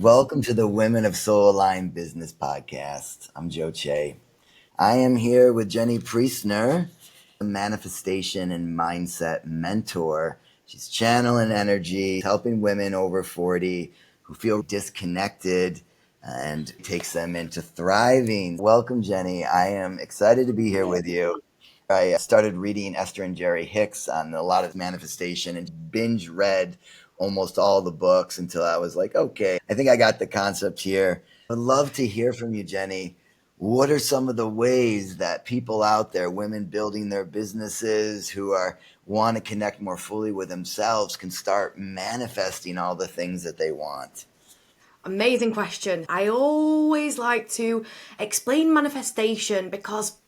Welcome to the Women of Soul Aligned Business Podcast. I'm Joe Che. I am here with Jennie Priestner, a manifestation and mindset mentor. She's channeling energy, helping women over 40 who feel disconnected and takes them into thriving. Welcome, Jennie. I am excited to be here with you. I started reading Esther and Jerry Hicks on a lot of manifestation and binge read almost all the books until I was like, okay, I think I got the concept here. I'd love to hear from you, Jennie. What are some of the ways that people out there, women building their businesses who are want to connect more fully with themselves, can start manifesting all the things that they want? Amazing question. I always like to explain manifestation because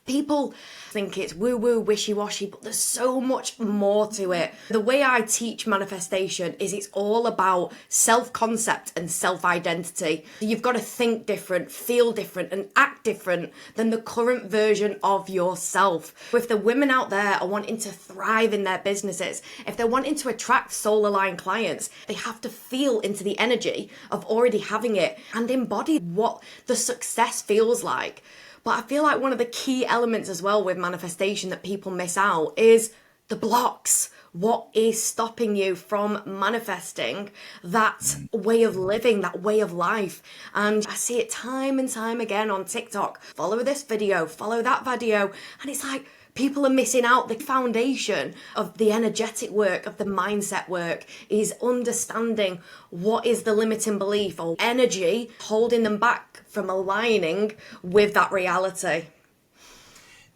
people think it's woo-woo, wishy-washy, but there's so much more to it. The way I teach manifestation is it's all about self-concept and self-identity. You've got to think different, feel different, and act different than the current version of yourself. If the women out there are wanting to thrive in their businesses, if they're wanting to attract soul-aligned clients, they have to feel into the energy of already having it and embody what the success feels like. But I feel like one of the key elements as well with manifestation that people miss out is the blocks. What is stopping you from manifesting that way of living, that way of life? And I see it time and time again on TikTok. Follow this video, follow that video. And it's like, people are missing out. The foundation of the energetic work, of the mindset work, is understanding what is the limiting belief or energy holding them back from aligning with that reality.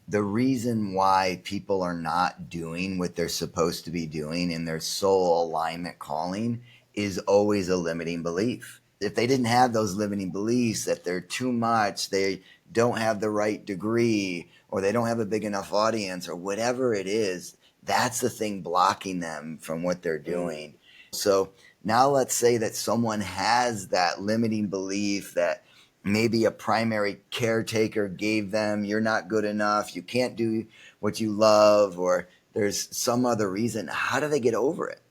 The reason why people are not doing what they're supposed to be doing in their soul alignment calling is always a limiting belief. If they didn't have those limiting beliefs, that they're too much, they don't have the right degree, or they don't have a big enough audience, or whatever it is, that's the thing blocking them from what they're doing. So now let's say that someone has that limiting belief that maybe a primary caretaker gave them, you're not good enough, you can't do what you love, or there's some other reason. How do they get over it?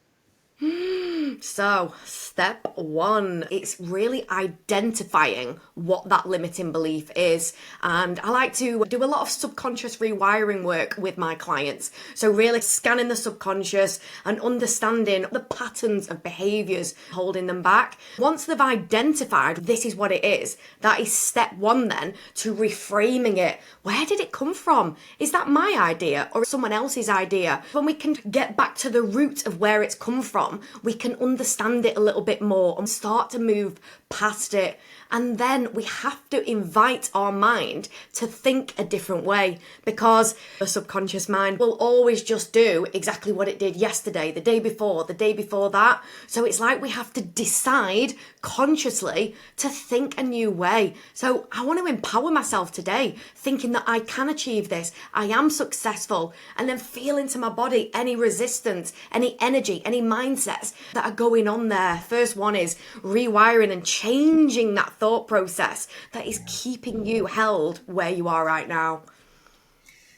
So, step one, it's really identifying what that limiting belief is. And I like to do a lot of subconscious rewiring work with my clients. So, really scanning the subconscious and understanding the patterns of behaviors holding them back. Once they've identified this is what it is, that is step one then to reframing it. Where did it come from? Is that my idea or someone else's idea? When we can get back to the root of where it's come from, we can understand it a little bit more and start to move past it. And then we have to invite our mind to think a different way, because the subconscious mind will always just do exactly what it did yesterday, the day before that. So it's like we have to decide consciously to think a new way. So I want to empower myself today, thinking that I can achieve this, I am successful, and then feel into my body any resistance, any energy, any mindsets that are going on there. First one is rewiring and changing that thought process that is keeping you held where you are right now.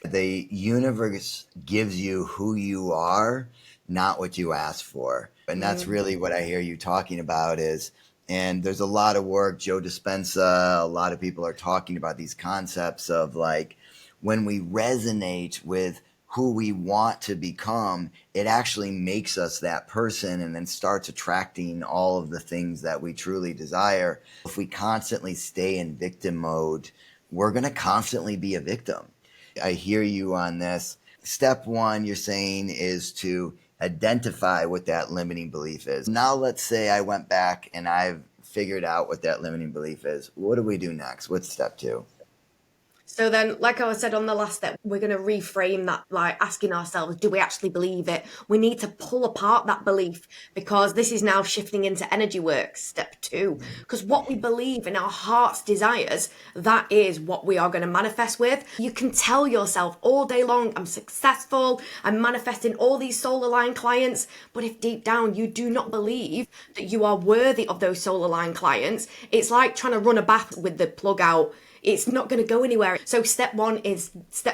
The universe gives you who you are, not what you ask for. And that's really what I hear you talking about is, and there's a lot of work, Joe Dispenza, a lot of people are talking about these concepts of like, when we resonate with who we want to become, it actually makes us that person and then starts attracting all of the things that we truly desire. If we constantly stay in victim mode, we're going to constantly be a victim. I hear you on this. Step one, you're saying, is to identify what that limiting belief is. Now, let's say I went back and I've figured out what that limiting belief is. What do we do next? What's step two? So then, like I said on the last step, we're going to reframe that, like asking ourselves, do we actually believe it? We need to pull apart that belief, because this is now shifting into energy work, step two. Because what we believe in our heart's desires, that is what we are going to manifest with. You can tell yourself all day long, I'm successful, I'm manifesting all these soul aligned clients. But if deep down you do not believe that you are worthy of those soul aligned clients, it's like trying to run a bath with the plug out. it's not going to go anywhere. So step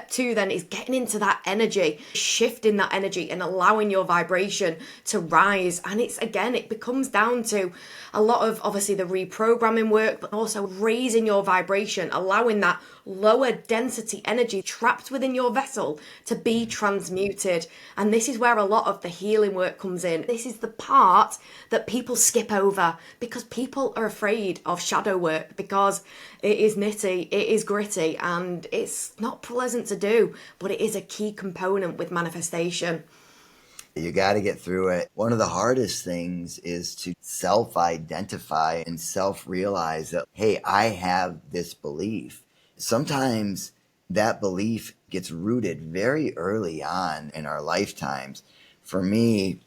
two then is getting into that energy, shifting that energy and allowing your vibration to rise. And it becomes down to a lot of obviously the reprogramming work, but also raising your vibration, allowing that lower density energy trapped within your vessel to be transmuted. And this is where a lot of the healing work comes in. This is the part that people skip over because people are afraid of shadow work, because it is nitty, it is gritty, and it's not pleasant to do, but it is a key component with manifestation. You got to get through it. One of the hardest things is to self-identify and self-realize that, hey, I have this belief. Sometimes that belief gets rooted very early on in our lifetimes. For me,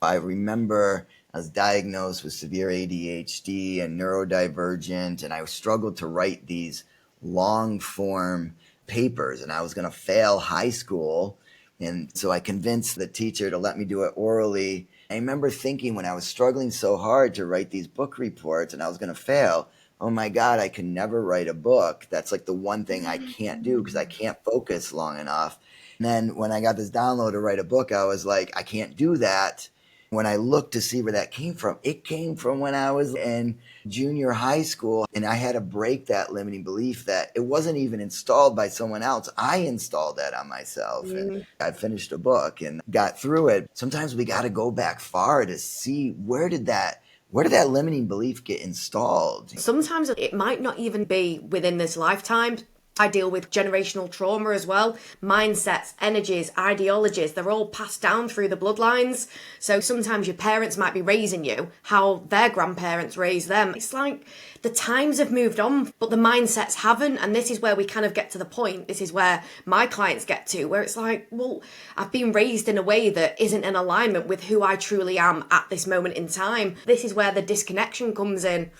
I remember I was diagnosed with severe ADHD and neurodivergent, and I struggled to write these long form papers, and I was going to fail high school. And so I convinced the teacher to let me do it orally. I remember thinking when I was struggling so hard to write these book reports and I was going to fail, oh my God, I can never write a book. That's like the one thing I can't do because I can't focus long enough. And then when I got this download to write a book, I was like, I can't do that. When I looked to see where that came from, it came from when I was in junior high school, and I had to break that limiting belief that it wasn't even installed by someone else. I installed that on myself, and I finished a book and got through it. Sometimes we got to go back far to see where did that limiting belief get installed. Sometimes it might not even be within this lifetime. I deal with generational trauma as well. Mindsets, energies, ideologies, they're all passed down through the bloodlines. So sometimes your parents might be raising you how their grandparents raised them. It's like the times have moved on, but the mindsets haven't. And this is where we kind of get to the point. This is where my clients get to, where it's like, well, I've been raised in a way that isn't in alignment with who I truly am at this moment in time. This is where the disconnection comes in.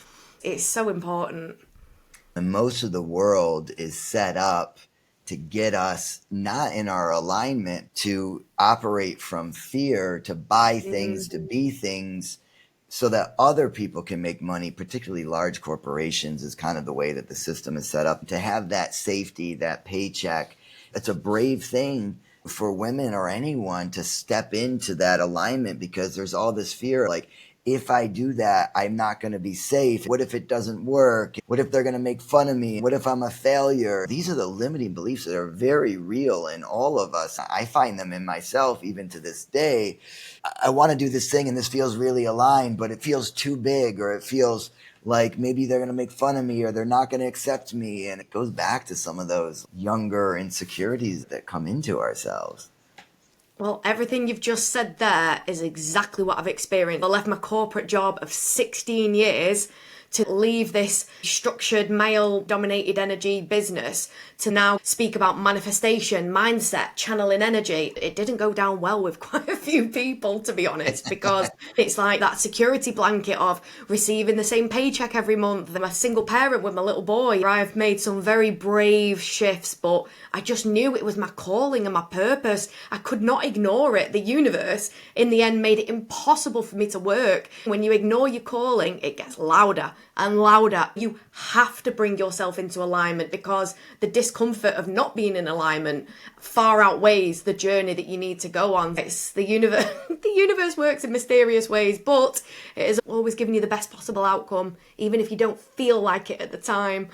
It's so important. And most of the world is set up to get us not in our alignment, to operate from fear, to buy things, to be things, so that other people can make money, particularly large corporations is kind of the way that the system is set up. To have that safety, that paycheck, it's a brave thing for women or anyone to step into that alignment because there's all this fear like, if I do that, I'm not going to be safe. What if it doesn't work? What if they're going to make fun of me? What if I'm a failure? These are the limiting beliefs that are very real in all of us. I find them in myself even to this day. I want to do this thing and this feels really aligned, but it feels too big, or it feels like maybe they're going to make fun of me or they're not going to accept me. And it goes back to some of those younger insecurities that come into ourselves. Well, everything you've just said there is exactly what I've experienced. I left my corporate job of 16 years to leave this structured male-dominated energy business to now speak about manifestation, mindset, channeling energy. It didn't go down well with quite a few people, to be honest, because it's like that security blanket of receiving the same paycheck every month. I'm a single parent with my little boy. I've made some very brave shifts, but I just knew it was my calling and my purpose. I could not ignore it. The universe, in the end, made it impossible for me to work. When you ignore your calling, it gets louder and louder. You have to bring yourself into alignment because the discomfort of not being in alignment far outweighs the journey that you need to go on. It's the universe. The universe works in mysterious ways, but it is always giving you the best possible outcome, even if you don't feel like it at the time.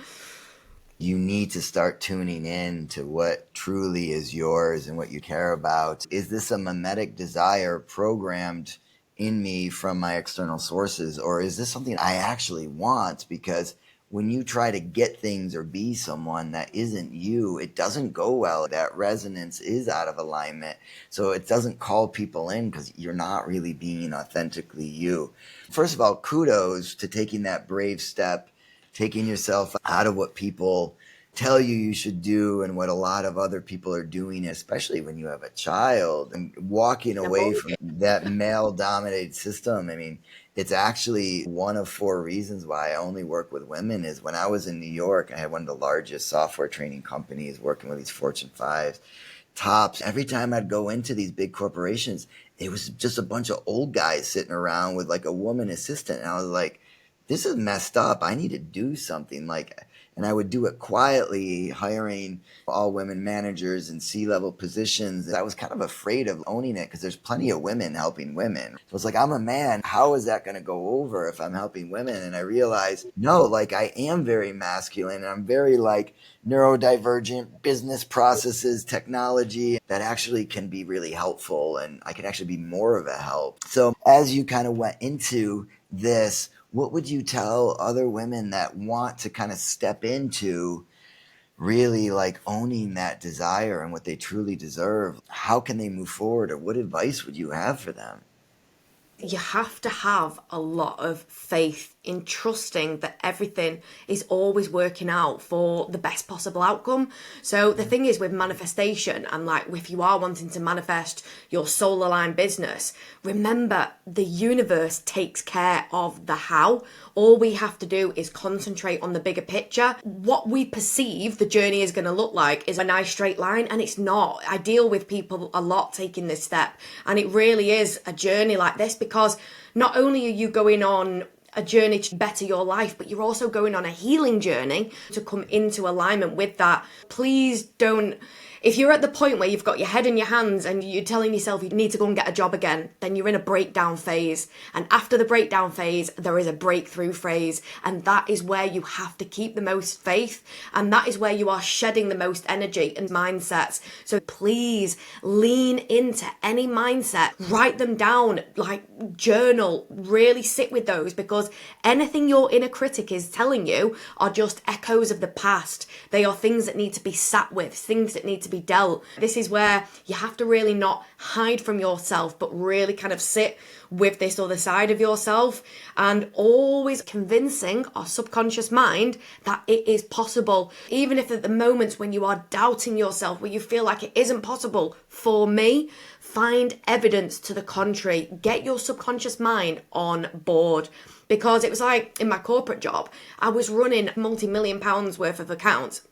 You need to start tuning in to what truly is yours and what you care about. Is this a mimetic desire programmed in me from my external sources, or is this something I actually want? Because when you try to get things or be someone that isn't you, it doesn't go well. That resonance is out of alignment. So it doesn't call people in because you're not really being authentically you. First of all, kudos to taking that brave step, taking yourself out of what people tell you should do and what a lot of other people are doing, especially when you have a child, and walking away from that male-dominated system. I mean, it's actually one of 4 reasons why I only work with women is when I was in New York, I had one of the largest software training companies working with these Fortune 5 tops. Every time I'd go into these big corporations, it was just a bunch of old guys sitting around with like a woman assistant. And I was like, this is messed up. I need to do something. Like, And I would do it quietly, hiring all women managers and C-level positions. I was kind of afraid of owning it because there's plenty of women helping women. So it's like, I'm a man. How is that going to go over if I'm helping women? And I realized, no, like I am very masculine and I'm very like neurodivergent business processes, technology that actually can be really helpful. And I can actually be more of a help. So as you kind of went into this, what would you tell other women that want to kind of step into really like owning that desire and what they truly deserve? How can they move forward, or what advice would you have for them? You have to have a lot of faith in trusting that everything is always working out for the best possible outcome. So the thing is with manifestation, and like if you are wanting to manifest your soul aligned business, remember the universe takes care of the how. All we have to do is concentrate on the bigger picture. What we perceive the journey is going to look like is a nice straight line, and it's not. I deal with people a lot taking this step, and it really is a journey like this, because not only are you going on a journey to better your life, but you're also going on a healing journey to come into alignment with that. Please don't, if you're at the point where you've got your head in your hands and you're telling yourself you need to go and get a job again, then you're in a breakdown phase. And after the breakdown phase, there is a breakthrough phase. And that is where you have to keep the most faith. And that is where you are shedding the most energy and mindsets. So please lean into any mindset, write them down, like journal, really sit with those, because anything your inner critic is telling you are just echoes of the past. They are things that need to be sat with, things that need to be dealt. This is where you have to really not hide from yourself, but really kind of sit with this other side of yourself, and always convincing our subconscious mind that it is possible. Even if at the moments when you are doubting yourself, where you feel like it isn't possible for me, find evidence to the contrary. Get your subconscious mind on board. Because it was like in my corporate job, I was running multi-million pounds worth of accounts,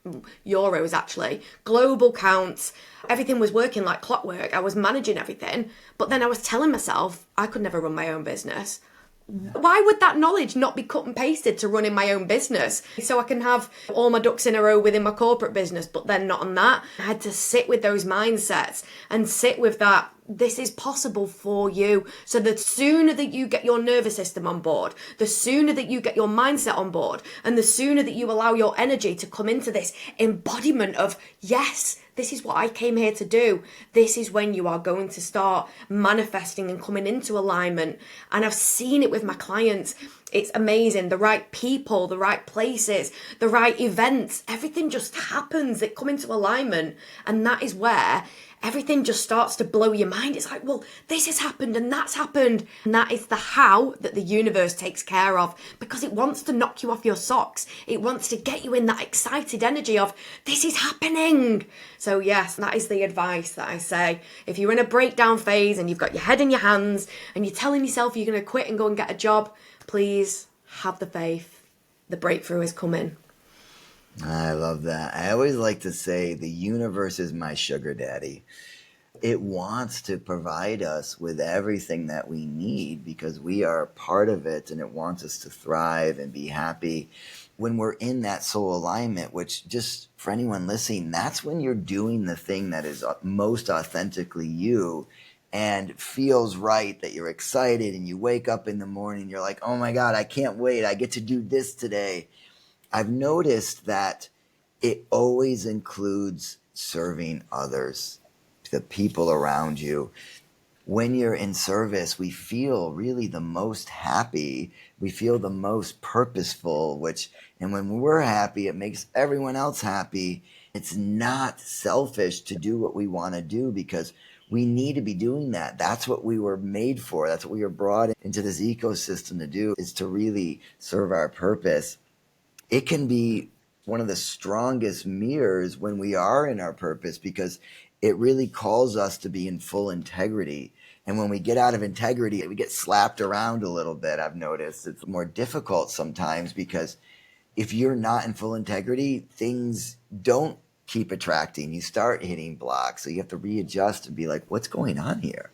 euros actually, global counts. Everything was working like clockwork. I was managing everything. But then I was telling myself I could never run my own business. Why would that knowledge not be cut and pasted to running my own business? So I can have all my ducks in a row within my corporate business, but then not on that. I had to sit with those mindsets and sit with that. This is possible for you. So the sooner that you get your nervous system on board, the sooner that you get your mindset on board, and the sooner that you allow your energy to come into this embodiment of, yes, this is what I came here to do. This is when you are going to start manifesting and coming into alignment. And I've seen it with my clients. It's amazing. The right people, the right places, the right events, everything just happens. They come into alignment. And that is where everything just starts to blow your mind. It's like, well, this has happened and that's happened. And that is the how that the universe takes care of, because it wants to knock you off your socks. It wants to get you in that excited energy of, this is happening. So yes, that is the advice that I say. If you're in a breakdown phase and you've got your head in your hands and you're telling yourself you're going to quit and go and get a job, please have the faith. The breakthrough is coming. I love that. I always like to say the universe is my sugar daddy. It wants to provide us with everything that we need because we are part of it, and it wants us to thrive and be happy. When we're in that soul alignment, which, just for anyone listening, that's when you're doing the thing that is most authentically you and feels right, that you're excited and you wake up in the morning, you're like, oh my God, I can't wait. I get to do this today. I've noticed that it always includes serving others, the people around you. When you're in service, we feel really the most happy. We feel the most purposeful, and when we're happy, it makes everyone else happy. It's not selfish to do what we want to do because we need to be doing that. That's what we were made for. That's what we were brought into this ecosystem to do, is to really serve our purpose. It can be one of the strongest mirrors when we are in our purpose, because it really calls us to be in full integrity. And when we get out of integrity, we get slapped around a little bit. I've noticed it's more difficult sometimes, because if you're not in full integrity, things don't keep attracting. You start hitting blocks. So you have to readjust and be like, what's going on here?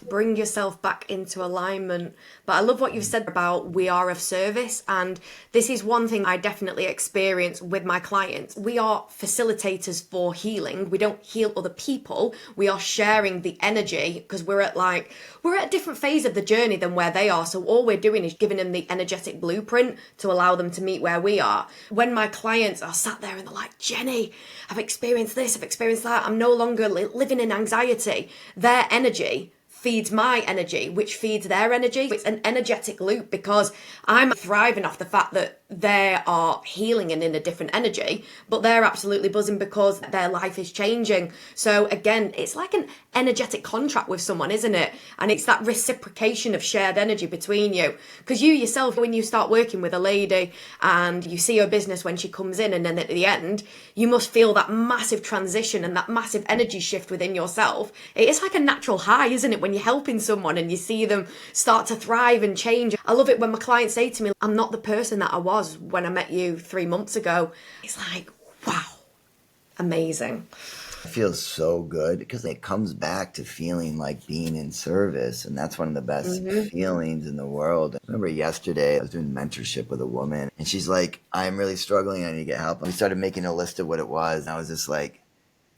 bring yourself back into alignment. But I love what you've said about we are of service. And this is one thing I definitely experience with my clients. We are facilitators for healing. We don't heal other people. We are sharing the energy because we're at a different phase of the journey than where they are. So all we're doing is giving them the energetic blueprint to allow them to meet where we are. When my clients are sat there and they're like, Jenny, I've experienced this, I've experienced that. I'm no longer living in anxiety. Their energy feeds my energy, which feeds their energy. It's an energetic loop because I'm thriving off the fact that they are healing and in a different energy, but they're absolutely buzzing because their life is changing. So again, it's like an energetic contract with someone, isn't it? And it's that reciprocation of shared energy between you. Because you yourself, when you start working with a lady and you see her business when she comes in, and then at the end, you must feel that massive transition and that massive energy shift within yourself. It is like a natural high, isn't it? When you're helping someone and you see them start to thrive and change. I love it when my clients say to me, I'm not the person that I was when I met you 3 months ago. It's like, wow, amazing. It feels so good because it comes back to feeling like being in service. And that's one of the best feelings in the world. I remember yesterday I was doing mentorship with a woman and she's like, I'm really struggling. I need to get help. We started making a list of what it was. And I was just like,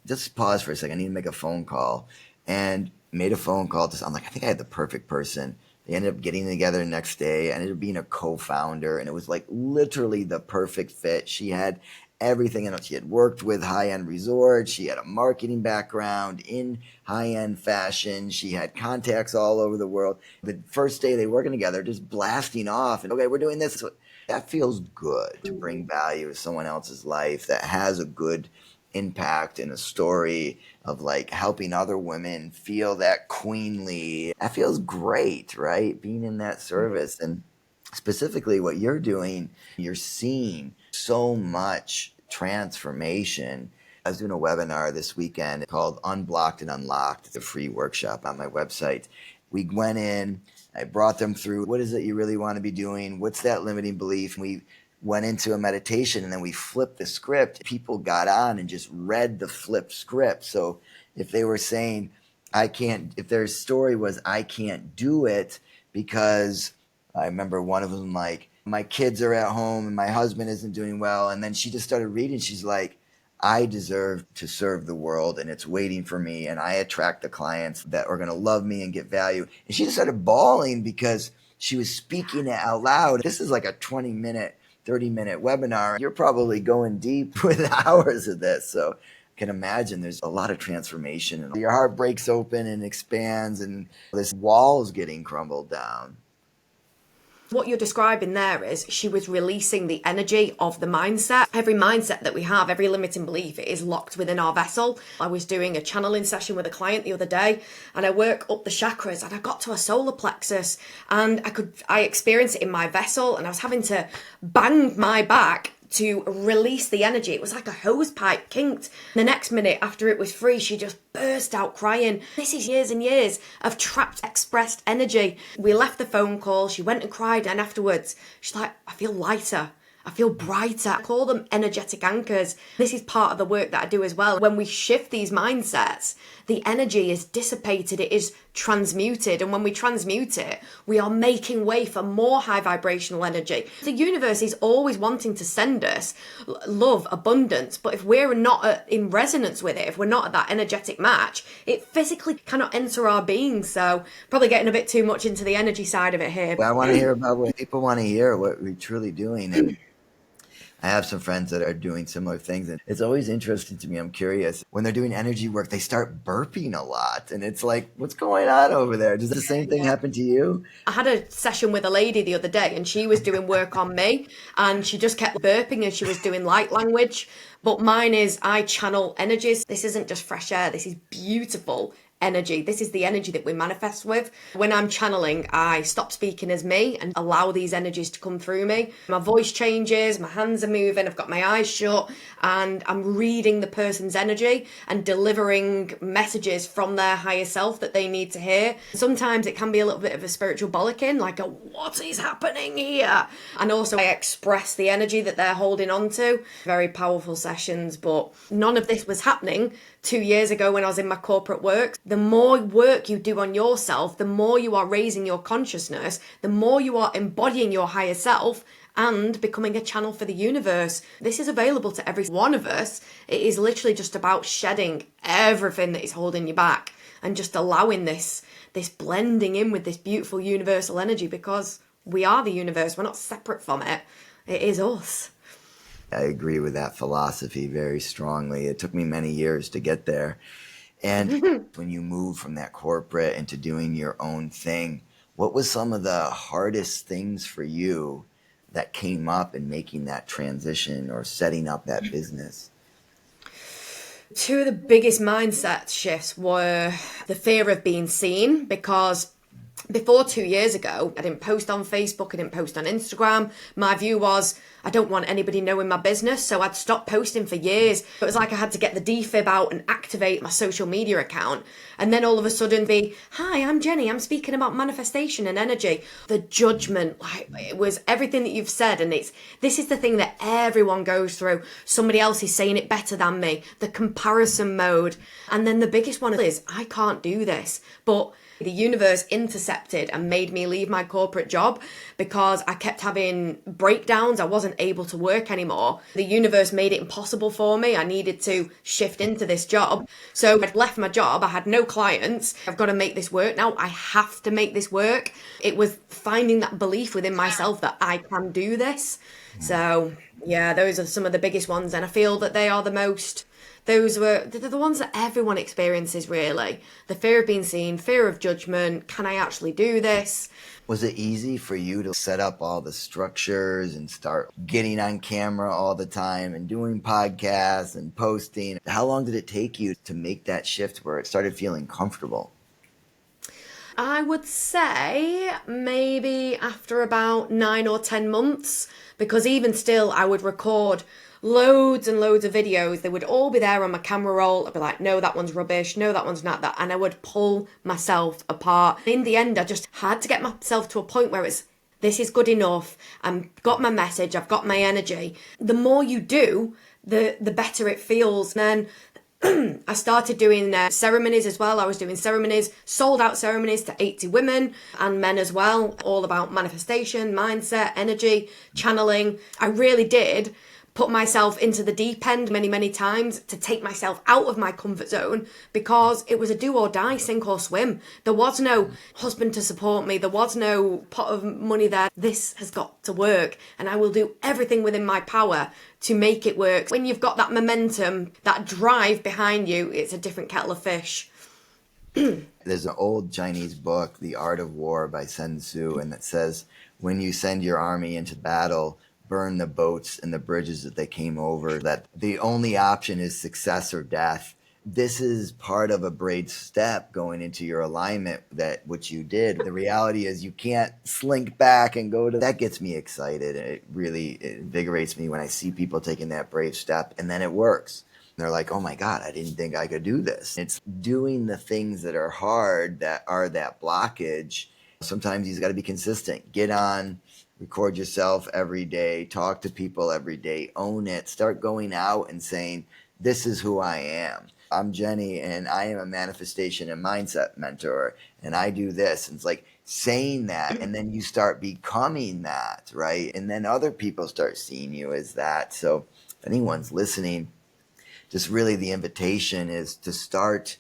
just pause for a second. I need to make a phone call. And made a phone call to, I'm like, I think I had the perfect person. They ended up getting together the next day. I ended up being a co-founder, and it was like literally the perfect fit. She had everything. She had worked with high-end resorts. She had a marketing background in high-end fashion. She had contacts all over the world. The first day they were working together, just blasting off, and okay, we're doing this. So that feels good to bring value to someone else's life that has a good impact and a story of like helping other women feel that queenly. That feels great, right? Being in that service. And specifically what you're doing, you're seeing so much transformation. I was doing a webinar this weekend called Unblocked and Unlocked. It's a free workshop on my website. We went in, I brought them through, what is it you really want to be doing? What's that limiting belief? And we went into a meditation and then we flipped the script. People got on and just read the flipped script. So if they were saying, if their story was, I can't do it because I remember one of them like, my kids are at home and my husband isn't doing well. And then she just started reading. She's like, I deserve to serve the world and it's waiting for me. And I attract the clients that are going to love me and get value. And she just started bawling because she was speaking it out loud. This is like a 20-minute 30-minute webinar. You're probably going deep with hours of this. So I can imagine there's a lot of transformation and your heart breaks open and expands and this wall is getting crumbled down. What you're describing there is she was releasing the energy of the mindset. Every mindset that we have, every limiting belief, it is locked within our vessel. I was doing a channeling session with a client the other day and I work up the chakras and I got to a solar plexus and I experienced it in my vessel and I was having to bang my back to release the energy. It was like a hose pipe kinked. The next minute after it was free, she just burst out crying. This is years and years of trapped expressed energy. We left the phone call, she went and cried, and afterwards she's like, I feel lighter. I feel brighter. I call them energetic anchors. This is part of the work that I do as well. When we shift these mindsets, the energy is dissipated, it is transmuted. And when we transmute it, we are making way for more high vibrational energy. The universe is always wanting to send us love, abundance. But if we're not in resonance with it, if we're not at that energetic match, it physically cannot enter our being. So probably getting a bit too much into the energy side of it here. Well, I want to hear about what people want to hear, what we're truly doing. And I have some friends that are doing similar things, and it's always interesting to me. I'm curious. When they're doing energy work, they start burping a lot, and it's like, what's going on over there? Does the same thing happen to you? I had a session with a lady the other day, and she was doing work on me, and she just kept burping, and she was doing light language. But mine is, I channel energies. This isn't just fresh air. This is beautiful energy. This is the energy that we manifest with. When I'm channeling, I stop speaking as me and allow these energies to come through me. My voice changes, my hands are moving, I've got my eyes shut, and I'm reading the person's energy and delivering messages from their higher self that they need to hear. Sometimes it can be a little bit of a spiritual bollocking, like a what is happening here? And also I express the energy that they're holding on to. Very powerful sessions, but none of this was happening 2 years ago when I was in my corporate work. The more work you do on yourself, the more you are raising your consciousness, the more you are embodying your higher self and becoming a channel for the universe. This is available to every one of us. It is literally just about shedding everything that is holding you back and just allowing this blending in with this beautiful universal energy, because we are the universe. We're not separate from it. It is us. I agree with that philosophy very strongly. It took me many years to get there. And when you move from that corporate into doing your own thing, what was some of the hardest things for you that came up in making that transition or setting up that business? Two of the biggest mindset shifts were the fear of being seen, because before 2 years ago, I didn't post on Facebook, I didn't post on Instagram. My view was, I don't want anybody knowing my business, so I'd stopped posting for years. It was like I had to get the defib out and activate my social media account. And then all of a sudden be, hi, I'm Jenny, I'm speaking about manifestation and energy. The judgment, like, it was everything that you've said, and this is the thing that everyone goes through. Somebody else is saying it better than me, the comparison mode. And then the biggest one is, I can't do this. But the universe intercepted and made me leave my corporate job because I kept having breakdowns. I wasn't able to work anymore. The universe made it impossible for me. I needed to shift into this job. So I'd left my job. I had no clients. I've got to make this work now. I have to make this work. It was finding that belief within myself that I can do this. So yeah, those are some of the biggest ones. And I feel that they are those were the ones that everyone experiences, really. The fear of being seen, fear of judgment. Can I actually do this? Was it easy for you to set up all the structures and start getting on camera all the time and doing podcasts and posting? How long did it take you to make that shift where it started feeling comfortable? I would say maybe after about 9 or 10 months, because even still I would record loads and loads of videos. They would all be there on my camera roll. I'd be like, no, that one's rubbish. No, that one's not that. And I would pull myself apart. In the end, I just had to get myself to a point where this is good enough. I've got my message. I've got my energy. The more you do, the better it feels. And then I started doing ceremonies as well. I was doing ceremonies, sold out ceremonies to 80 women and men as well, all about manifestation, mindset, energy, channeling. I really did put myself into the deep end many, many times to take myself out of my comfort zone, because it was a do or die, sink or swim. There was no husband to support me. There was no pot of money there. This has got to work, and I will do everything within my power to make it work. When you've got that momentum, that drive behind you, it's a different kettle of fish. There's an old Chinese book, The Art of War by Sun Tzu, and it says, when you send your army into battle, burn the boats and the bridges that they came over, that the only option is success or death. This is part of a brave step going into your alignment, that what you did. The reality is you can't slink back and go to that. Gets me excited. It really invigorates me when I see people taking that brave step and then it works. They're like, oh my God, I didn't think I could do this. It's doing the things that are hard, that are that blockage. Sometimes you've got to be consistent. Get on, record yourself every day, talk to people every day, own it, start going out and saying, this is who I am. I'm Jenny and I am a manifestation and mindset mentor and I do this. And it's like saying that, and then you start becoming that, right? And then other people start seeing you as that. So if anyone's listening, just really the invitation is to start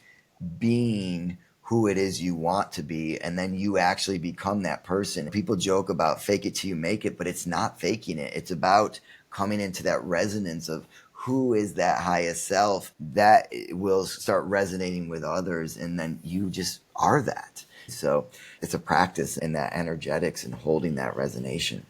being who it is you want to be, and then you actually become that person. People joke about fake it till you make it, but it's not faking it. It's about coming into that resonance of who is that highest self that will start resonating with others, and then you just are that. So it's a practice in that energetics and holding that resonation.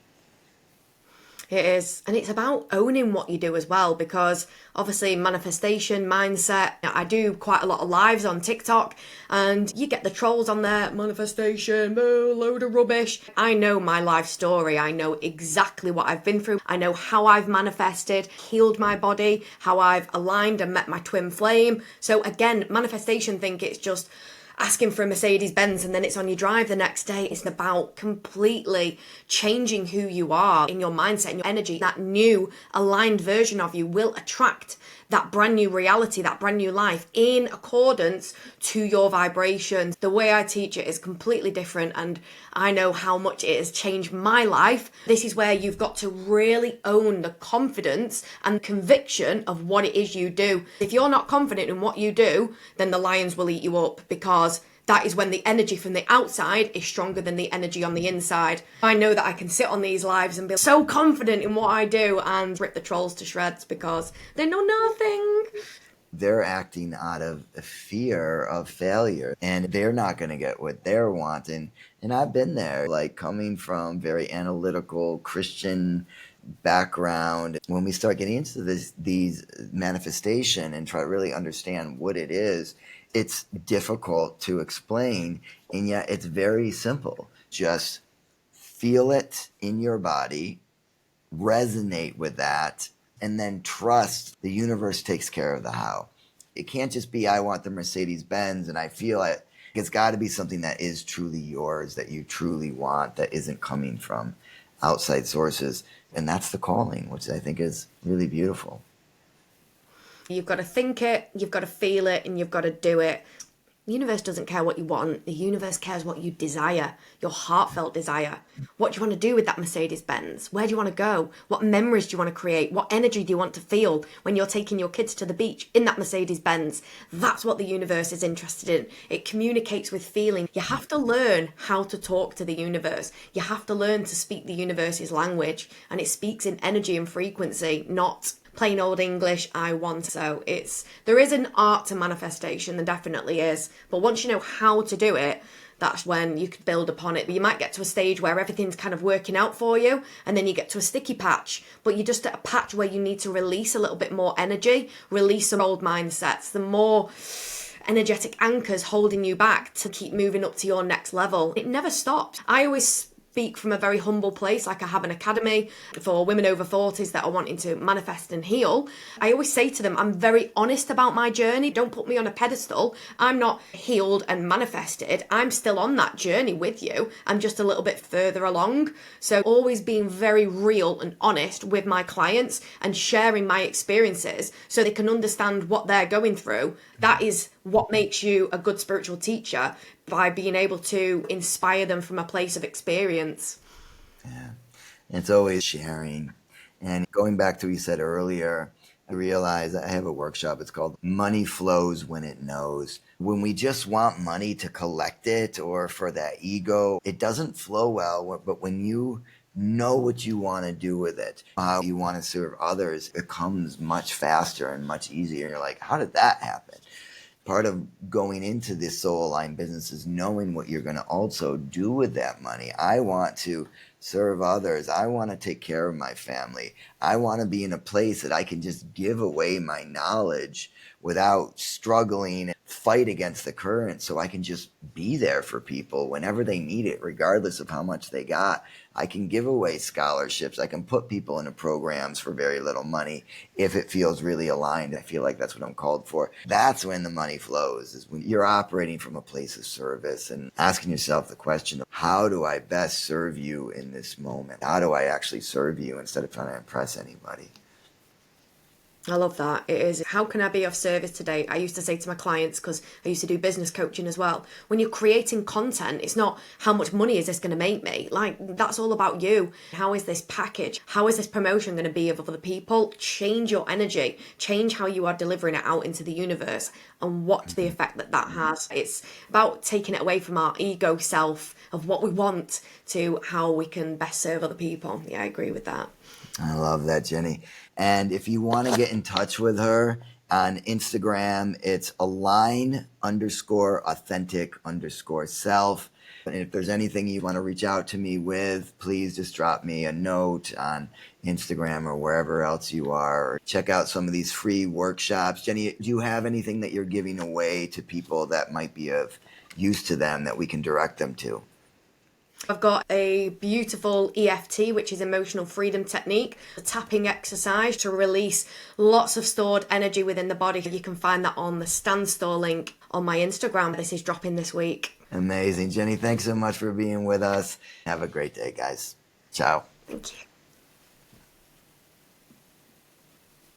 It is. And it's about owning what you do as well, because obviously manifestation, mindset, I do quite a lot of lives on TikTok and you get the trolls on there, manifestation, load of rubbish. I know my life story. I know exactly what I've been through. I know how I've manifested, healed my body, how I've aligned and met my twin flame. So again, manifestation think it's just asking for a Mercedes Benz and then it's on your drive the next day. It's about completely changing who you are in your mindset and your energy. That new aligned version of you will attract that brand new reality, that brand new life in accordance to your vibrations. The way I teach it is completely different, and I know how much it has changed my life. This is where you've got to really own the confidence and conviction of what it is you do. If you're not confident in what you do, then the lions will eat you up, because that is when the energy from the outside is stronger than the energy on the inside. I know that I can sit on these lives and be so confident in what I do and rip the trolls to shreds because they know nothing. They're acting out of a fear of failure, and they're not going to get what they're wanting. And I've been there, like coming from very analytical Christian background. When we start getting into these manifestation and try to really understand what it is, it's difficult to explain, and yet it's very simple. Just feel it in your body, resonate with that, and then trust the universe takes care of the how. It can't just be, I want the Mercedes Benz and I feel it. It's got to be something that is truly yours, that you truly want, that isn't coming from outside sources. And that's the calling, which I think is really beautiful. You've got to think it, you've got to feel it, and you've got to do it. The universe doesn't care what you want. The universe cares what you desire, your heartfelt desire. What do you want to do with that Mercedes Benz? Where do you want to go? What memories do you want to create? What energy do you want to feel when you're taking your kids to the beach in that Mercedes Benz? That's what the universe is interested in. It communicates with feeling. You have to learn how to talk to the universe. You have to learn to speak the universe's language, and it speaks in energy and frequency, not plain old English, I want. So there is an art to manifestation, there definitely is. But once you know how to do it, that's when you could build upon it. But you might get to a stage where everything's kind of working out for you, and then you get to a sticky patch. But you're just at a patch where you need to release a little bit more energy, release some old mindsets, the more energetic anchors holding you back to keep moving up to your next level. It never stops. I always speak from a very humble place. Like, I have an academy for women over 40s that are wanting to manifest and heal. I always say to them, I'm very honest about my journey. Don't put me on a pedestal. I'm not healed and manifested. I'm still on that journey with you. I'm just a little bit further along. So always being very real and honest with my clients and sharing my experiences so they can understand what they're going through. That is what makes you a good spiritual teacher, by being able to inspire them from a place of experience. Yeah. And it's always sharing. And going back to what you said earlier, I realize I have a workshop. It's called Money Flows When It Knows. When we just want money to collect it or for that ego, it doesn't flow well. But when you know what you want to do with it, how you want to serve others, it comes much faster and much easier. You're like, how did that happen? Part of going into this soul aligned business is knowing what you're going to also do with that money. I want to serve others. I want to take care of my family. I want to be in a place that I can just give away my knowledge without struggling and fight against the current, so I can just be there for people whenever they need it, regardless of how much they got. I can give away scholarships. I can put people into programs for very little money if it feels really aligned. I feel like that's what I'm called for. That's when the money flows, is when you're operating from a place of service and asking yourself the question of, how do I best serve you in this moment? How do I actually serve you instead of trying to impress anybody? I love that. It is, how can I be of service today? I used to say to my clients, because I used to do business coaching as well, when you're creating content, it's not how much money is this going to make me? Like, that's all about you. How is this package? How is this promotion going to be of other people? Change your energy. Change how you are delivering it out into the universe and watch the effect that that has. It's about taking it away from our ego self of what we want to how we can best serve other people. Yeah, I agree with that. I love that, Jenny. And if you want to get in touch with her on Instagram, it's align_authentic_self. And if there's anything you want to reach out to me with, please just drop me a note on Instagram or wherever else you are. Or check out some of these free workshops. Jenny, do you have anything that you're giving away to people that might be of use to them that we can direct them to? I've got a beautiful EFT, which is emotional freedom technique, a tapping exercise to release lots of stored energy within the body. You can find that on the Stand Store link on my Instagram. This is dropping this week. Amazing. Jennie, thanks so much for being with us. Have a great day, guys. Ciao. Thank you.